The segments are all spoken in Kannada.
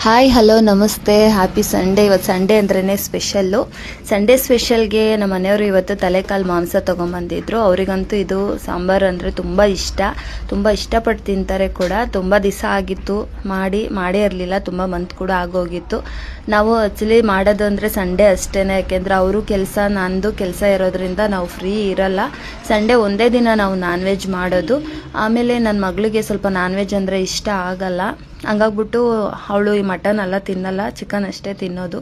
ಹಾಯ್ ಹಲೋ ನಮಸ್ತೆ, ಹ್ಯಾಪಿ ಸಂಡೇ. ಇವತ್ತು ಸಂಡೇ ಅಂದ್ರೇ ಸ್ಪೆಷಲ್ಲು. ಸಂಡೇ ಸ್ಪೆಷಲ್ಗೆ ನಮ್ಮ ಮನೆಯವರು ಇವತ್ತು ತಲೆಕಾಲು ಮಾಂಸ ತೊಗೊಂಬಂದಿದ್ರು. ಅವರಿಗಂತೂ ಇದು ಸಾಂಬಾರು ಅಂದರೆ ತುಂಬ ಇಷ್ಟಪಟ್ಟು ತಿಂತಾರೆ ಕೂಡ. ತುಂಬ ದಿವಸ ಆಗಿತ್ತು ಮಾಡೇ ಇರಲಿಲ್ಲ, ತುಂಬ ಮಂತ್ ಕೂಡ ಆಗೋಗಿತ್ತು. ನಾವು ಆ್ಯಕ್ಚುಲಿ ಮಾಡೋದು ಅಂದರೆ ಸಂಡೇ ಅಷ್ಟೇ, ಯಾಕೆಂದರೆ ಅವರು ಕೆಲಸ, ನಂದು ಕೆಲಸ ಇರೋದ್ರಿಂದ ನಾವು ಫ್ರೀ ಇರಲ್ಲ. ಸಂಡೇ ಒಂದೇ ದಿನ ನಾವು ನಾನ್ ವೆಜ್ ಮಾಡೋದು. ಆಮೇಲೆ ನನ್ನ ಮಗಳಿಗೆ ಸ್ವಲ್ಪ ನಾನ್ ವೆಜ್ ಅಂದರೆ ಇಷ್ಟ ಆಗಲ್ಲ, ಹಂಗಾಗ್ಬಿಟ್ಟು ಅವಳು ಈ ಮಟನ್ ಎಲ್ಲ ತಿನ್ನಲ್ಲ, ಚಿಕನ್ ಅಷ್ಟೇ ತಿನ್ನೋದು.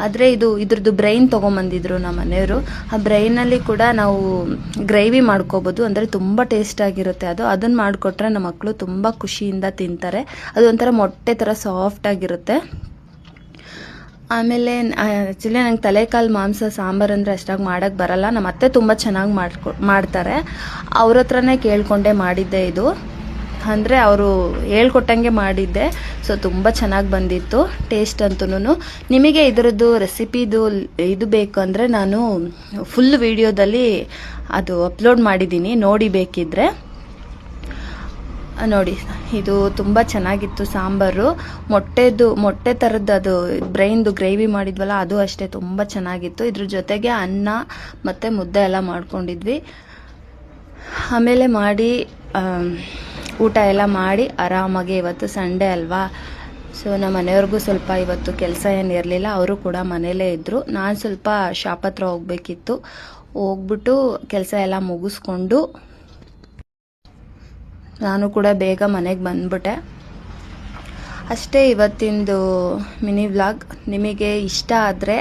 ಆದರೆ ಇದ್ರದ್ದು ಬ್ರೈನ್ ತೊಗೊಂಬಂದಿದ್ರು ನಮ್ಮ ಮನೆಯವರು. ಆ ಬ್ರೈನಲ್ಲಿ ಕೂಡ ನಾವು ಗ್ರೇವಿ ಮಾಡ್ಕೋಬೋದು, ಅಂದರೆ ತುಂಬ ಟೇಸ್ಟಾಗಿರುತ್ತೆ ಅದನ್ನು ಮಾಡಿಕೊಟ್ರೆ ನಮ್ಮ ಮಕ್ಕಳು ತುಂಬ ಖುಷಿಯಿಂದ ತಿಂತಾರೆ. ಅದು ಒಂಥರ ಮೊಟ್ಟೆ ಥರ ಸಾಫ್ಟಾಗಿರುತ್ತೆ. ಆಮೇಲೆ ಆ್ಯಕ್ಚುಲಿ ನಂಗೆ ತಲೆಕಾಲು ಮಾಂಸ ಸಾಂಬಾರು ಅಂದರೆ ಅಷ್ಟಾಗಿ ಮಾಡೋಕ್ಕೆ ಬರಲ್ಲ. ನಮ್ಮ ಅತ್ತೆ ತುಂಬ ಚೆನ್ನಾಗಿ ಮಾಡ್ತಾರೆ. ಅವ್ರ ಹತ್ರನೇ ಕೇಳ್ಕೊಂಡೆ ಮಾಡಿದ್ದೆ ಇದು. ಅಂದರೆ ಅವರು ಹೇಳ್ಕೊಟ್ಟಂಗೆ ಮಾಡಿದ್ದೆ. ಸೊ ತುಂಬ ಚೆನ್ನಾಗಿ ಬಂದಿತ್ತು ಟೇಸ್ಟ್ ಅಂತೂ. ನಿಮಗೆ ಇದರದ್ದು ರೆಸಿಪಿದು ಇದು ಬೇಕು ಅಂದರೆ ನಾನು ಫುಲ್ ವಿಡಿಯೋದಲ್ಲಿ ಅದು ಅಪ್ಲೋಡ್ ಮಾಡಿದ್ದೀನಿ, ನೋಡಿ ಬೇಕಿದ್ರೆ ನೋಡಿ. ಇದು ತುಂಬ ಚೆನ್ನಾಗಿತ್ತು ಸಾಂಬಾರು. ಮೊಟ್ಟೆ ಥರದ್ದು ಅದು ಬ್ರೈನ್ದು ಗ್ರೇವಿ ಮಾಡಿದ್ವಲ್ಲ, ಅದು ಅಷ್ಟೇ ತುಂಬ ಚೆನ್ನಾಗಿತ್ತು. ಇದ್ರ ಜೊತೆಗೆ ಅನ್ನ ಮತ್ತು ಮುದ್ದೆ ಎಲ್ಲ ಮಾಡ್ಕೊಂಡಿದ್ವಿ. ಆಮೇಲೆ ಮಾಡಿ ಊಟ ಎಲ್ಲ ಮಾಡಿ ಆರಾಮಾಗಿ, ಇವತ್ತು ಸಂಡೇ ಅಲ್ವಾ, ಸೊ ನಮ್ಮ ಮನೆಯವ್ರಿಗೂ ಸ್ವಲ್ಪ ಇವತ್ತು ಕೆಲಸ ಏನಿರಲಿಲ್ಲ, ಅವರು ಕೂಡ ಮನೇಲೇ ಇದ್ದರು. ನಾನು ಸ್ವಲ್ಪ ಶಾಪ್ ಹತ್ರ ಹೋಗ್ಬೇಕಿತ್ತು, ಹೋಗ್ಬಿಟ್ಟು ಕೆಲಸ ಎಲ್ಲ ಮುಗಿಸ್ಕೊಂಡು ನಾನು ಕೂಡ ಬೇಗ ಮನೆಗೆ ಬಂದ್ಬಿಟ್ಟೆ. ಅಷ್ಟೇ ಇವತ್ತಿಂದು ಮಿನಿ ವ್ಲಾಗ್. ನಿಮಗೆ ಇಷ್ಟ ಆದರೆ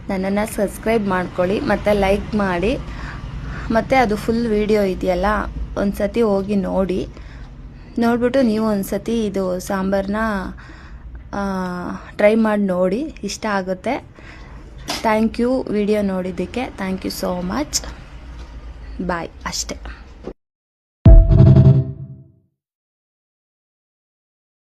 ನನ್ನನ್ನು ಸಬ್ಸ್ಕ್ರೈಬ್ ಮಾಡ್ಕೊಳ್ಳಿ ಮತ್ತು ಲೈಕ್ ಮಾಡಿ. ಮತ್ತು ಅದು ಫುಲ್ ವಿಡಿಯೋ ಇದೆಯಲ್ಲ, ಒಂದು ಸತಿ ಹೋಗಿ ನೋಡಿಬಿಟ್ಟು ನೀವು ಒಂದು ಸತಿ ಇದು ಸಾಂಬಾರನ್ನ ಟ್ರೈ ಮಾಡಿ ನೋಡಿ, ಇಷ್ಟ ಆಗುತ್ತೆ. ಥ್ಯಾಂಕ್ ಯು ವಿಡಿಯೋ ನೋಡಿದ್ದಕ್ಕೆ. Thank you so much. Bye. ಅಷ್ಟೇ.